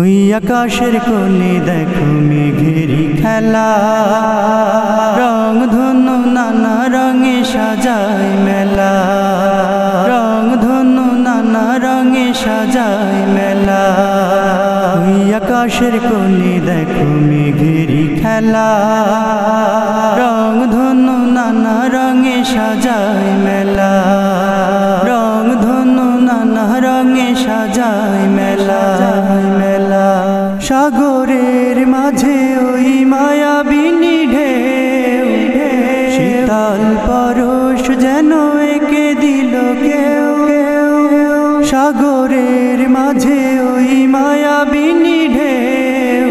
ওই আকাশের কোণে দেখো মেঘেরি খেলা, রং ধনু নানা রঙে সাজায় মেলা, রং ধনু নানা রঙে সাজায় মেলা। ওই আকাশের কোণে দেখো মেঘেরি খেলা, রং ধনু নানা রঙে সাজায় মেলা, রং ধনু নানা রঙে সাজায় মেলা। সাগরের মাঝে ওই মায়াবিনী ঢেউ, শীতল পরশ যেন এঁকে দিল কেউ। সাগরের মাঝে ওই মায়াবিনী ঢেউ,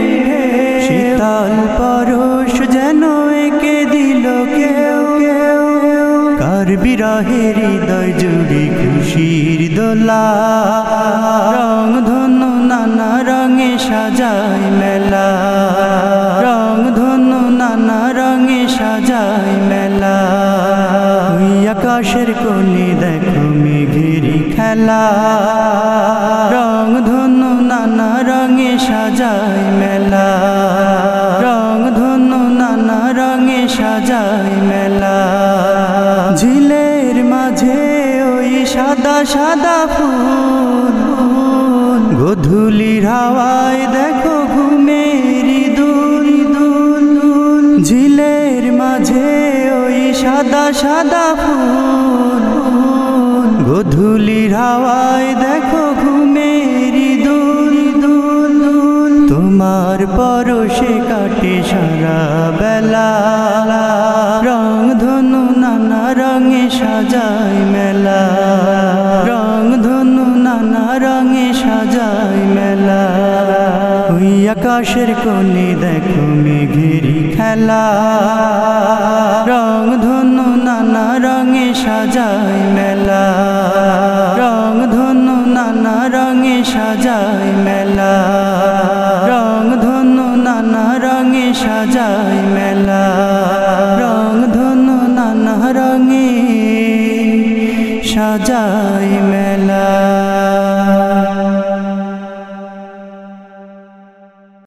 শীতল পরশ যেন এঁকে দিল কেউ। কার বিরহে হৃদয় জুড়ে খুশির দোলা, রং ধনু নানা রঙে সাজায় মেলা, রং ধনু নানা রঙে সাজায় মেলা। ওই আকাশের কোণে দেখো মেঘেরি খেলা, রং ধনু নানা রঙে সাজায় মেলা, রং ধনু নানা রঙে সাজায় মেলা। ঝিলের মাঝে ওই সাদা সাদা ফুল, গোধূলির হাওয়ায় দেখো ঘুমেরি দুল দুল। ঝিলের মাঝে ওই সাদা সাদা ফুল, গোধূলির হাওয়ায় দেখো ঘুমেরি দুল দুল। তোমার পরশে কাটে সারা বেলা, রং ধনু নানা রঙে সাজায় মেলা, রং ধনু নানা রঙে সাজায় মেলা। ওই আকাশের কোণে দেখো মেঘেরি খেলা, রং ধনু নানা রঙে সাজায় মেলা, রং ধনু নানা রঙে সাজায় মেলা, রং ধনু নানা রঙে সাজায় মেলা, রং ধনু নানা রঙে সাজায় মেলা।